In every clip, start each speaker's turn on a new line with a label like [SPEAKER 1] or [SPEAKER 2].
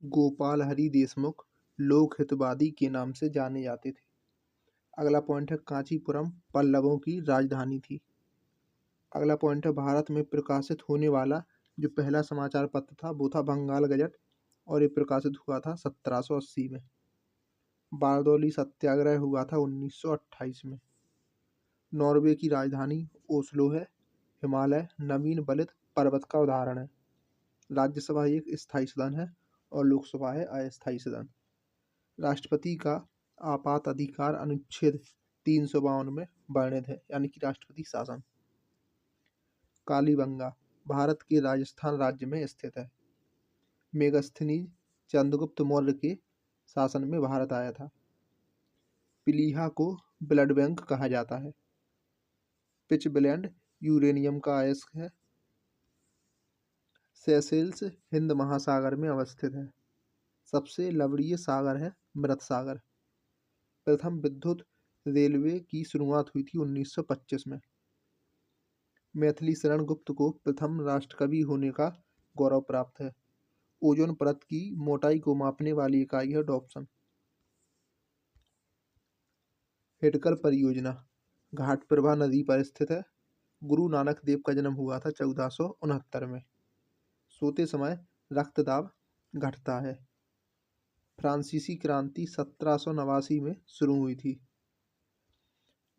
[SPEAKER 1] गोपाल हरि देशमुख लोक हितवादी के नाम से जाने जाते थे। अगला पॉइंट है कांचीपुरम पल्लवों की राजधानी थी। अगला पॉइंट है भारत में प्रकाशित होने वाला जो पहला समाचार पत्र था वो था बंगाल गजट और ये प्रकाशित हुआ था 1780 में। बारदौली सत्याग्रह हुआ था 1928 में। नॉर्वे की राजधानी ओस्लो है। हिमालय नवीन बलित पर्वत का उदाहरण है। राज्यसभा एक स्थायी सदन है और लोकसभा है अस्थायी सदन। राष्ट्रपति का आपात अधिकार अनुच्छेद 352 में वर्णित है, यानी कि राष्ट्रपति शासन। कालीबंगा भारत के राजस्थान राज्य में स्थित है। मेगस्थनीज चंद्रगुप्त मौर्य के शासन में भारत आया था। पिलीहा को ब्लड बैंक कहा जाता है। पिचब्लेंड यूरेनियम का अयस्क है। सेशेल्स हिंद महासागर में अवस्थित है। सबसे लवणीय सागर है मृत सागर। प्रथम विद्युत रेलवे की शुरुआत हुई थी 1925 में। मैथिली शरण गुप्त को प्रथम राष्ट्रकवि होने का गौरव प्राप्त है। ओजोन परत की मोटाई को मापने वाली इकाई है डॉप्सन। हिटकल परियोजना घाटप्रभा नदी पर स्थित है। गुरु नानक देव का जन्म हुआ था 1469 में। सोते समय रक्तदाब घटता है। फ्रांसीसी क्रांति 1789 में शुरू हुई थी।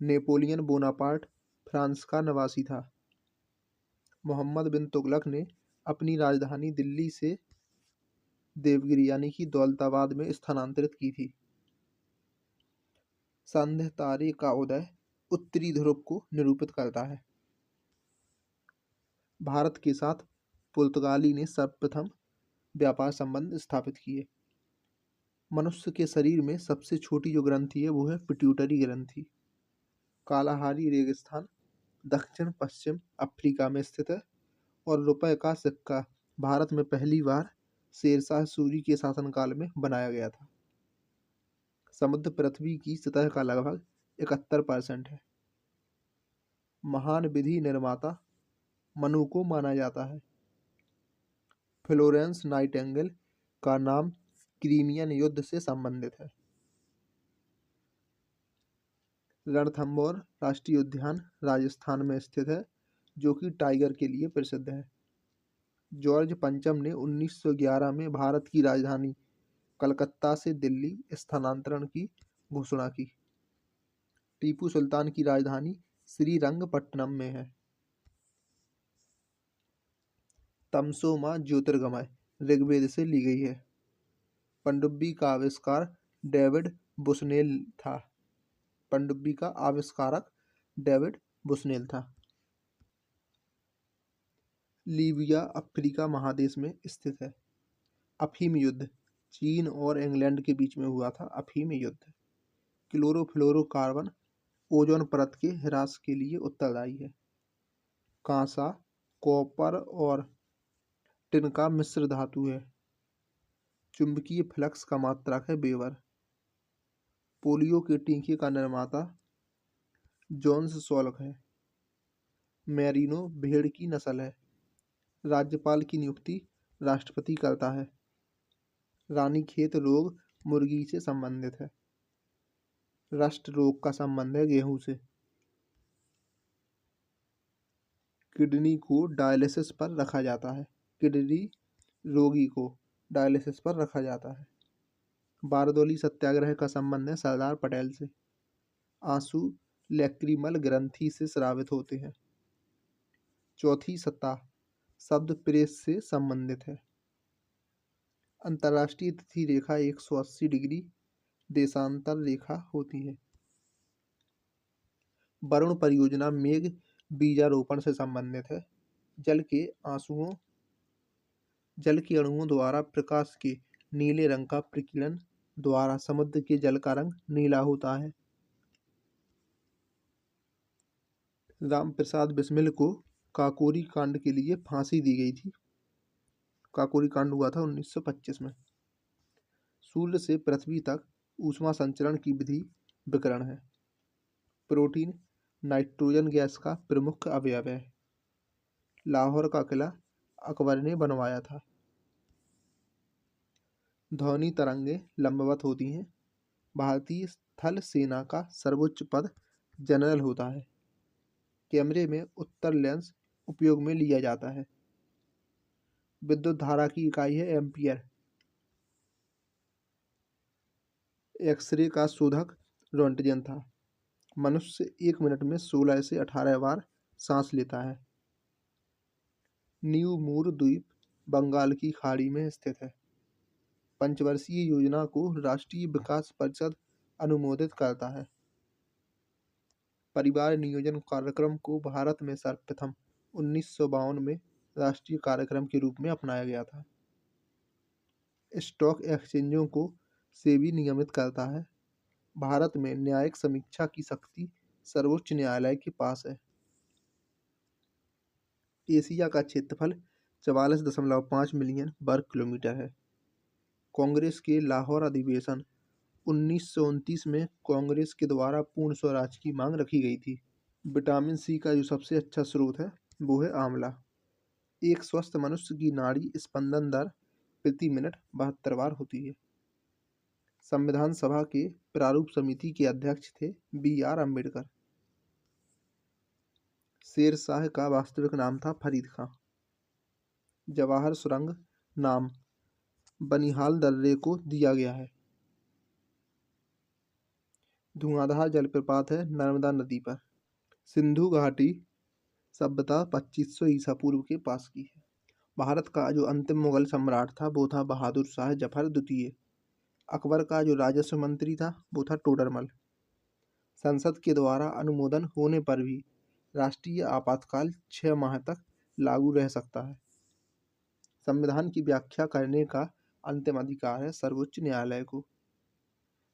[SPEAKER 1] नेपोलियन बोनापार्ट फ्रांस का निवासी था। मोहम्मद बिन तुगलक ने अपनी राजधानी दिल्ली से देवगिरी यानी कि दौलताबाद में स्थानांतरित की थी। संध्या तारे का उदय उत्तरी ध्रुव को निरूपित करता है। भारत के साथ पुर्तगाली ने सर्वप्रथम व्यापार संबंध स्थापित किए। मनुष्य के शरीर में सबसे छोटी जो ग्रंथि है वो है पिट्यूटरी ग्रंथि। कालाहारी रेगिस्तान दक्षिण पश्चिम अफ्रीका में स्थित है और रुपए का सिक्का भारत में पहली बार शेरशाह सूरी के शासनकाल में बनाया गया था। समुद्र पृथ्वी की सतह का लगभग 71% है। महान विधि निर्माता मनु को माना जाता है। फ्लोरेंस नाइटिंगेल का नाम क्रीमियन युद्ध से संबंधित है। रणथंभौर राष्ट्रीय उद्यान राजस्थान में स्थित है जो कि टाइगर के लिए प्रसिद्ध है। जॉर्ज पंचम ने 1911 में भारत की राजधानी कलकत्ता से दिल्ली स्थानांतरण की घोषणा की। टीपू सुल्तान की राजधानी श्रीरंगपट्टनम में है। तमसोमा ज्योतिर्गमय ऋग्वेद से ली गई है। पनडुब्बी का आविष्कार डेविड बुसनेल था। पनडुब्बी का आविष्कारक डेविड बुसनेल था। लीबिया अफ्रीका महादेश में स्थित है। अफीम युद्ध चीन और इंग्लैंड के बीच में हुआ था। अफीम युद्ध। क्लोरोफ्लोरोकार्बन ओजोन परत के ह्रास के लिए उत्तरदायी है। कांसा कॉपर और टिन का मिश्र धातु है। चुंबकीय फ्लक्स का मात्रक है वेबर। पोलियो के टीके का निर्माता जॉन्स सॉल्क है। मैरिनो भेड़ की नस्ल है। राज्यपाल की नियुक्ति राष्ट्रपति करता है। रानीखेत रोग मुर्गी से संबंधित है। रस्ट रोग का संबंध है गेहूं से। किडनी को डायलिसिस पर रखा जाता है। किडनी रोगी को डायलिसिस पर रखा जाता है। बारदौली सत्याग्रह का संबंध है सरदार पटेल से। आंसू लैक्रिमल ग्रंथि से स्रावित होते हैं। चौथी सतह शब्द प्रेस से संबंधित है। अंतर्राष्ट्रीय तिथि रेखा 180 डिग्री देशांतर रेखा होती है। वरुण परियोजना मेघ बीजारोपण से संबंधित है। जल के अणुओं द्वारा प्रकाश के नीले रंग का प्रकीर्णन द्वारा समुद्र के जल का रंग नीला होता है। रामप्रसाद बिस्मिल को काकोरी कांड के लिए फांसी दी गई थी। काकोरी कांड हुआ था 1925 में। सूर्य से पृथ्वी तक ऊष्मा संचरण की विधि विकिरण है। प्रोटीन नाइट्रोजन गैस का प्रमुख अवयव है। लाहौर का किला अकबर ने बनवाया था। ध्वनि तरंगें लंबवत होती हैं। भारतीय थल सेना का सर्वोच्च पद जनरल होता है। कैमरे में उत्तर लेंस उपयोग में लिया जाता है। विद्युत धारा की इकाई है एम्पियर। एक्सरे का शोधक रोंटगेन था। मनुष्य 1 मिनट में 16 से 18 बार सांस लेता है। न्यू मूर द्वीप बंगाल की खाड़ी में स्थित है। पंचवर्षीय योजना को राष्ट्रीय विकास परिषद अनुमोदित करता है। परिवार नियोजन कार्यक्रम को भारत में सर्वप्रथम 1952 में राष्ट्रीय कार्यक्रम के रूप में अपनाया गया था। स्टॉक एक्सचेंजों को सेबी नियमित करता है। भारत में न्यायिक समीक्षा की शक्ति सर्वोच्च न्यायालय के पास है। एशिया का क्षेत्रफल 44.5 मिलियन वर्ग किलोमीटर है। कांग्रेस के लाहौर अधिवेशन 1929 में कांग्रेस के द्वारा पूर्ण स्वराज की मांग रखी गई थी। विटामिन सी का जो सबसे अच्छा स्रोत है वो है आंवला। एक स्वस्थ मनुष्य की नाड़ी स्पंदन दर प्रति मिनट 72 बार होती है। संविधान सभा के प्रारूप समिति के अध्यक्ष थे BR अम्बेडकर। शेर शाह का वास्तविक नाम था फरीद खां। जवाहर सुरंग नाम बनिहाल दर्रे को दिया गया है। धुआंधार जलप्रपात है नर्मदा नदी पर। सिंधु घाटी सभ्यता 2500 ईसा पूर्व के पास की है। भारत का जो अंतिम मुगल सम्राट था वो था बहादुर शाह जफर द्वितीय। अकबर का जो राजस्व मंत्री था वो था टोडरमल। संसद के द्वारा अनुमोदन होने पर भी राष्ट्रीय आपातकाल 6 माह तक लागू रह सकता है। संविधान की व्याख्या करने का अंतिम अधिकार है सर्वोच्च न्यायालय को।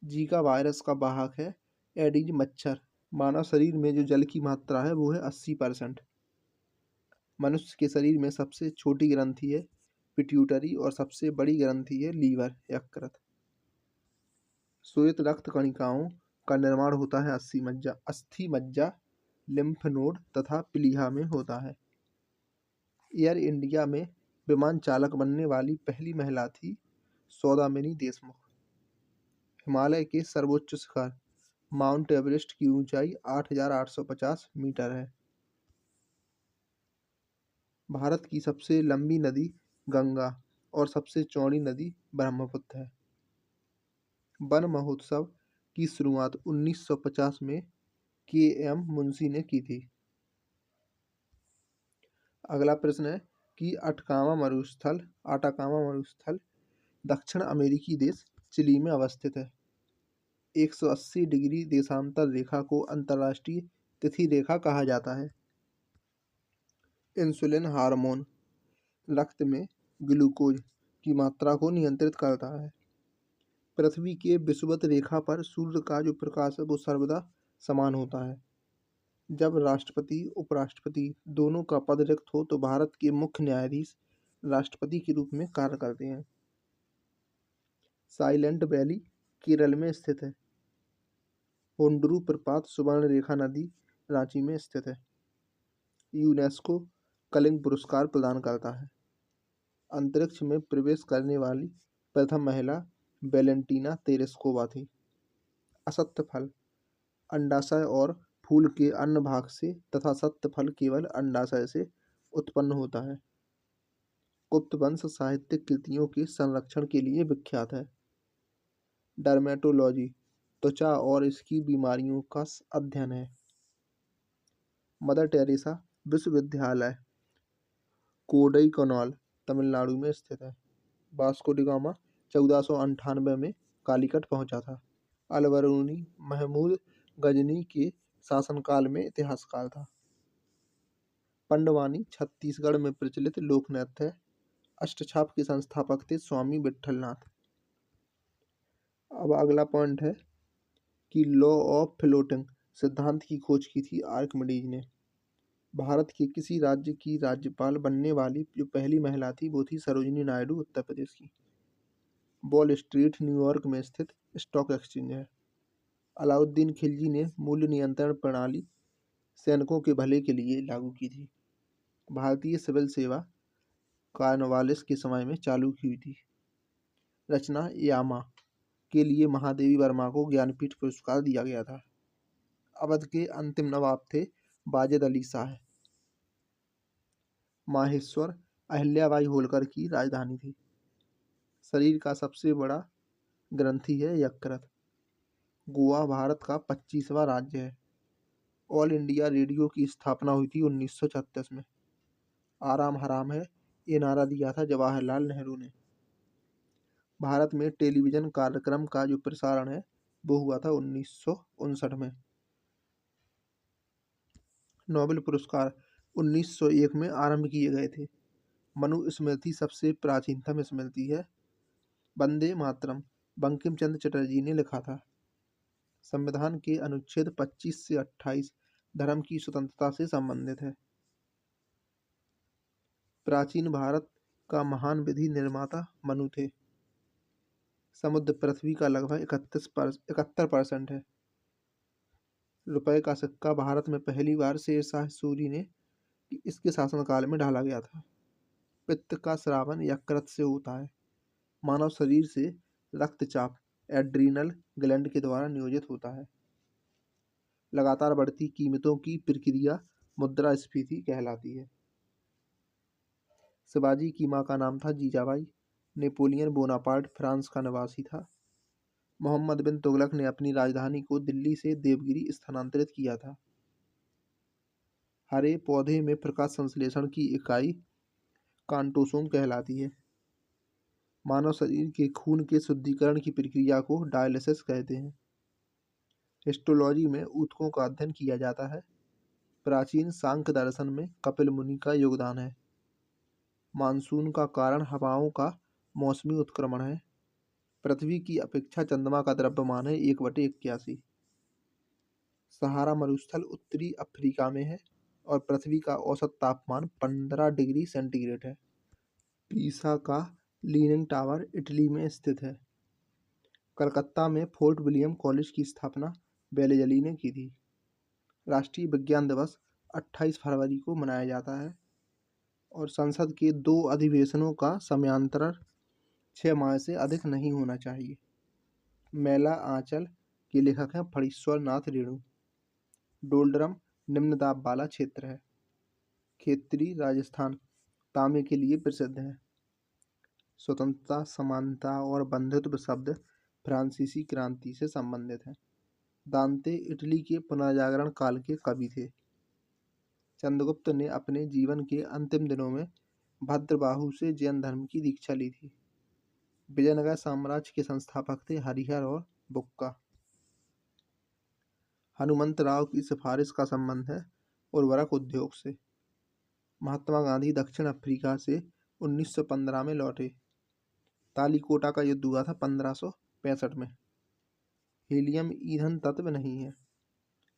[SPEAKER 1] जीका वायरस का वाहक है एडीज मच्छर। मानव शरीर में जो जल की मात्रा है वो है 80%। मनुष्य के शरीर में सबसे छोटी ग्रंथि है पिट्यूटरी और सबसे बड़ी ग्रंथि है लीवर यकृत। श्वेत रक्त कणिकाओं का निर्माण होता है अस्थि मज्जा लिम्फ नोड तथा प्लीहा में होता है। एयर इंडिया में विमान चालक बनने वाली पहली महिला थी सौदामिनी देशमुख। हिमालय के सर्वोच्च शिखर माउंट एवरेस्ट की ऊंचाई 8,850 मीटर है। भारत की सबसे लंबी नदी गंगा और सबसे चौड़ी नदी ब्रह्मपुत्र है। वन महोत्सव की शुरुआत 1950 में KM मुंशी ने की थी। अगला प्रश्न है कि अटाकामा मरुस्थल दक्षिण अमेरिकी देश चिली में अवस्थित है। 180 डिग्री देशांतर रेखा को अंतर्राष्ट्रीय तिथि रेखा कहा जाता है। इंसुलिन हार्मोन रक्त में ग्लूकोज की मात्रा को नियंत्रित करता है। पृथ्वी के विषुवत रेखा पर सूर्य का जो प्रकाश है वो सर्वदा समान होता है। जब राष्ट्रपति उपराष्ट्रपति दोनों का पद रिक्त हो तो भारत के मुख्य न्यायाधीश राष्ट्रपति के रूप में कार्य करते हैं। साइलेंट वैली केरल में स्थित है। होंडरू प्रपात सुवर्ण रेखा नदी रांची में स्थित है। यूनेस्को कलिंग पुरस्कार प्रदान करता है। अंतरिक्ष में प्रवेश करने वाली प्रथम महिला वेलेंटीना तेरेस्कोवा थी। असत्य फल अंडाशय और फूल के अन्य भाग से तथा सत्य फल केवल अंडाशय से उत्पन्न होता है। गुप्त वंश साहित्यिक कृतियों के संरक्षण के लिए विख्यात है। डर्मेटोलॉजी त्वचा और इसकी बीमारियों का अध्ययन है। मदर टेरेसा विश्वविद्यालय कोडाईकनाल तमिलनाडु में स्थित है। वास्को डी गामा 1498 में कालीकट पहुंचा था। अलबरूनी महमूद गजनी के शासनकाल में इतिहासकार था। पंडवानी छत्तीसगढ़ में प्रचलित लोक नृत्य है। अष्टछाप के संस्थापक थे स्वामी विट्ठलनाथ। अब अगला पॉइंट है कि लॉ ऑफ फ्लोटिंग सिद्धांत की खोज की थी आर्किमिडीज ने। भारत के किसी राज्य की राज्यपाल बनने वाली जो पहली महिला थी वो थी सरोजिनी नायडू उत्तर प्रदेश की। वॉल स्ट्रीट न्यूयॉर्क में स्थित स्टॉक एक्सचेंज है। अलाउद्दीन खिलजी ने मूल्य नियंत्रण प्रणाली सैनिकों के भले के लिए लागू की थी। भारतीय सिविल सेवा कॉर्नवालिस के समय में चालू की हुई थी। रचना यामा के लिए महादेवी वर्मा को ज्ञानपीठ पुरस्कार दिया गया था। अवध के अंतिम नवाब थे वाजिद अली शाह। माहेश्वर अहिल्याबाई होलकर की राजधानी थी। शरीर का सबसे बड़ा ग्रंथि है यकृत। गोवा भारत का 25वां राज्य है। ऑल इंडिया रेडियो की स्थापना हुई थी 1936 में। आराम हराम है, ये नारा दिया था जवाहरलाल नेहरू ने। भारत में टेलीविजन कार्यक्रम का जो प्रसारण है वो हुआ था 1959 में। नोबेल पुरस्कार 1901 में आरंभ किए गए थे। मनुस्मृति सबसे प्राचीनतम स्मृति है। वंदे मातरम बंकिम चंद्र चटर्जी ने लिखा था। संविधान के अनुच्छेद 25 से 28 धर्म की स्वतंत्रता से संबंधित है। प्राचीन भारत का महान विधि निर्माता मनु थे। समुद्र पृथ्वी का लगभग 71% है। रुपए का सिक्का भारत में पहली बार शेरशाह सूरी ने इसके शासनकाल में ढाला गया था। पित्त का स्रावन यकृत से होता है। मानव शरीर से रक्तचाप एड्रीनल ग्लैंड के द्वारा नियोजित होता है। लगातार बढ़ती कीमतों की प्रक्रिया मुद्रास्फीति कहलाती है। शिवाजी की मां का नाम था जीजाबाई। नेपोलियन बोनापार्ट फ्रांस का निवासी था। मोहम्मद बिन तुगलक ने अपनी राजधानी को दिल्ली से देवगिरी स्थानांतरित किया था। हरे पौधे में प्रकाश संश्लेषण की इकाई कांटोसोम कहलाती है। मानव शरीर के खून के शुद्धिकरण की प्रक्रिया को डायलिसिस कहते हैं। हिस्टोलॉजी में ऊतकों का अध्ययन किया जाता है। प्राचीन सांख्य दर्शन में कपिल मुनि का योगदान है। मानसून का कारण हवाओं का मौसमी उत्क्रमण है। पृथ्वी की अपेक्षा चंद्रमा का द्रव्यमान है 1/81। सहारा मरुस्थल उत्तरी अफ्रीका में है और पृथ्वी का औसत तापमान 15 डिग्री सेंटीग्रेड है। पीसा का लीनिंग टावर इटली में स्थित है। कलकत्ता में फोर्ट विलियम कॉलेज की स्थापना बेलेजली ने की थी। राष्ट्रीय विज्ञान दिवस 28 फरवरी को मनाया जाता है और संसद के 2 अधिवेशनों का समयांतरण 6 माह से अधिक नहीं होना चाहिए। मेला आंचल के लेखक हैं फणीश्वर नाथ रेणु। डोलड्रम निम्न दाब वाला क्षेत्र है। खेतरी राजस्थान तांबे के लिए प्रसिद्ध है। स्वतंत्रता, समानता और बंधुत्व शब्द फ्रांसीसी क्रांति से संबंधित हैं। दांते इटली के पुनर्जागरण काल के कवि थे। चंद्रगुप्त ने अपने जीवन के अंतिम दिनों में भद्रबाहु से जैन धर्म की दीक्षा ली थी। विजयनगर साम्राज्य के संस्थापक थे हरिहर और बुक्का। हनुमंतराव की सिफारिश का संबंध है उर्वरक उद्योग से। महात्मा गांधी दक्षिण अफ्रीका से 1915 में लौटे। तालीकोटा का युद्ध हुआ था 1565 में। हीलियम ईंधन तत्व नहीं है।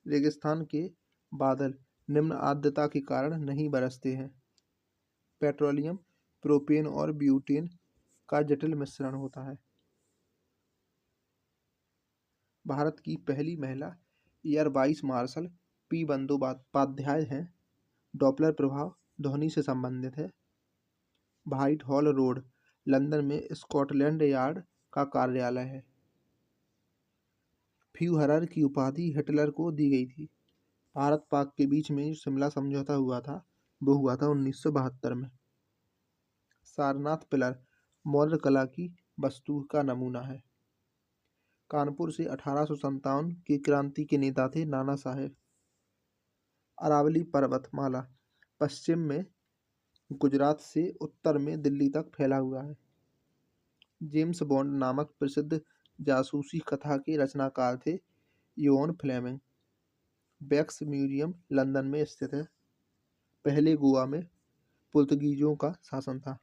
[SPEAKER 1] रेगिस्तान के बादल निम्न आर्द्रता के कारण नहीं बरसते हैं। पेट्रोलियम प्रोपेन और ब्यूटेन का जटिल मिश्रण होता है। भारत की पहली महिला air vice marshal P Bandopadhyay हैं। डॉपलर प्रभाव ध्वनि से संबंधित है। व्हाइट हॉल रोड लंदन में स्कॉटलैंड यार्ड का कार्यालय है। फ्यूहरर की उपाधि हिटलर को दी गई थी। भारत पाक के बीच में जो शिमला समझौता हुआ था वो हुआ था 1972 में। सारनाथ पिलर मौर्य कला की वस्तु का नमूना है। कानपुर से 1857 की क्रांति के नेता थे नाना साहेब। अरावली पर्वतमाला पश्चिम में गुजरात से उत्तर में दिल्ली तक फैला हुआ है। जेम्स बॉन्ड नामक प्रसिद्ध जासूसी कथा के रचनाकार थे इयोन फ्लेमिंग। बैक्स म्यूजियम लंदन में स्थित है। पहले गोवा में पुर्तगीजों का शासन था।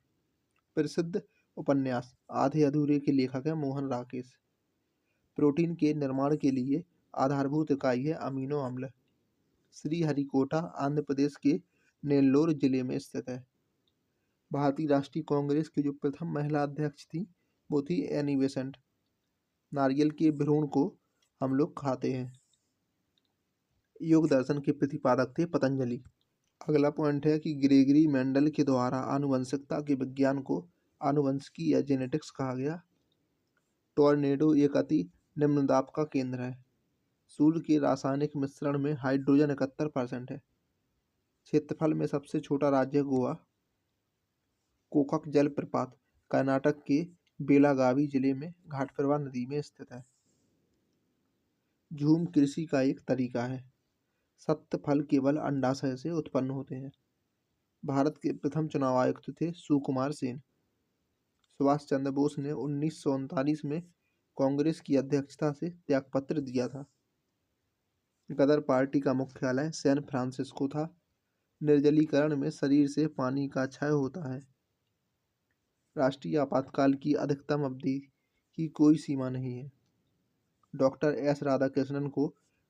[SPEAKER 1] प्रसिद्ध उपन्यास आधे अधूरे के लेखक हैं मोहन राकेश। प्रोटीन के निर्माण के लिए आधारभूत इकाई है अमीनो अम्ल। श्रीहरिकोटा आंध्र प्रदेश के नेल्लोर जिले में स्थित है। भारतीय राष्ट्रीय कांग्रेस की जो प्रथम महिला अध्यक्ष थी वो थी एनी बेसेंट। नारियल के भ्रूण को हम लोग खाते हैं। योग दर्शन के प्रतिपादक थे पतंजलि। अगला पॉइंट है कि ग्रेगरी मेंडल के द्वारा आनुवंशिकता के विज्ञान को आनुवंशिकी या जेनेटिक्स कहा गया। टॉर्नेडो एक अति निम्न दाब का केंद्र है। सूर्य के रासायनिक मिश्रण में हाइड्रोजन 71% है। क्षेत्रफल में सबसे छोटा राज्य गोवा। कोकक जलप्रपात कर्नाटक के बेलागावी जिले में घाटप्रभा नदी में स्थित है। झूम कृषि का एक तरीका है। सत्य फल केवल अंडाशय से उत्पन्न होते हैं। भारत के प्रथम चुनाव आयुक्त थे सुकुमार सेन। सुभाष चंद्र बोस ने 1939 में कांग्रेस की अध्यक्षता से त्यागपत्र दिया था। गदर पार्टी का मुख्यालय सैन फ्रांसिस्को था। निर्जलीकरण में शरीर से पानी का क्षय होता है। राष्ट्रीय आपातकाल की अधिकतम अवधि की कोई सीमा नहीं है। डॉक्टर एस राधाकृष्णन को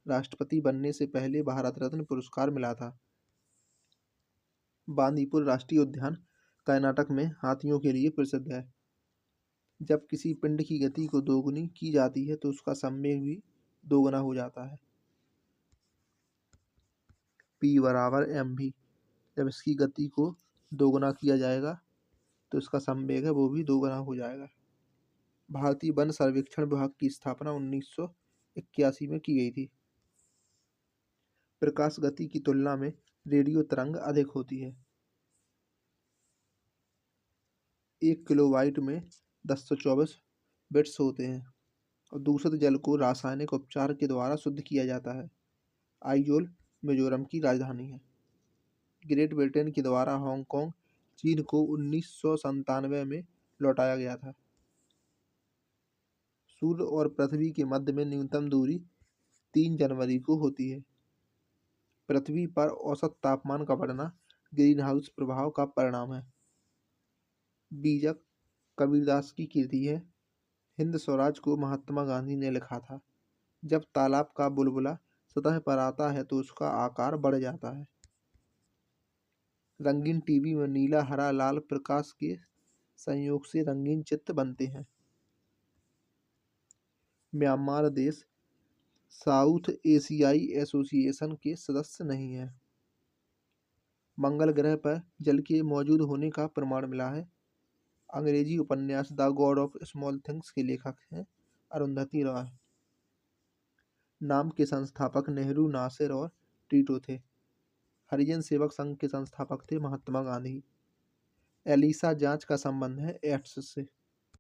[SPEAKER 1] राष्ट्रपति बनने से पहले भारत रत्न पुरस्कार मिला था। बांदीपुर राष्ट्रीय उद्यान कर्नाटक में हाथियों के लिए प्रसिद्ध है। जब किसी पिंड की गति को दोगुनी की जाती है तो उसका संवेग भी दोगुना हो जाता है। P बराबर mv। जब इसकी गति को दोगुना किया जाएगा तो इसका संवेग है वो भी दोगुना हो जाएगा। भारतीय वन सर्वेक्षण विभाग की स्थापना 1981 में की गई थी। प्रकाश गति की तुलना में रेडियो तरंग अधिक होती है। 1 किलोबाइट में 1024 बिट्स होते हैं और दूषित जल को रासायनिक उपचार के द्वारा शुद्ध किया जाता है। आइजोल मिजोरम की राजधानी है। ग्रेट ब्रिटेन के द्वारा हांगकांग चीन को 1997 में लौटाया गया था। सूर्य और पृथ्वी के मध्य में न्यूनतम दूरी 3 जनवरी को होती है। पृथ्वी पर औसत तापमान का बढ़ना ग्रीन हाउस प्रभाव का परिणाम है। बीजक कबीरदास की कृति है। हिंद स्वराज को महात्मा गांधी ने लिखा था। जब तालाब का बुलबुला सतह पर आता है तो उसका आकार बढ़ जाता है। रंगीन टीवी में नीला हरा लाल प्रकाश के संयोग से रंगीन चित्र बनते हैं। म्यांमार देश साउथ एशियाई एसोसिएशन के सदस्य नहीं है। मंगल ग्रह पर जल के मौजूद होने का प्रमाण मिला है। अंग्रेजी उपन्यास the God of small things के लेखक हैं अरुंधति रॉय। नाम के संस्थापक नेहरू, नासिर और टीटो थे। हरिजन सेवक संघ के संस्थापक थे महात्मा गांधी। एलिसा जांच का संबंध है एड्स से।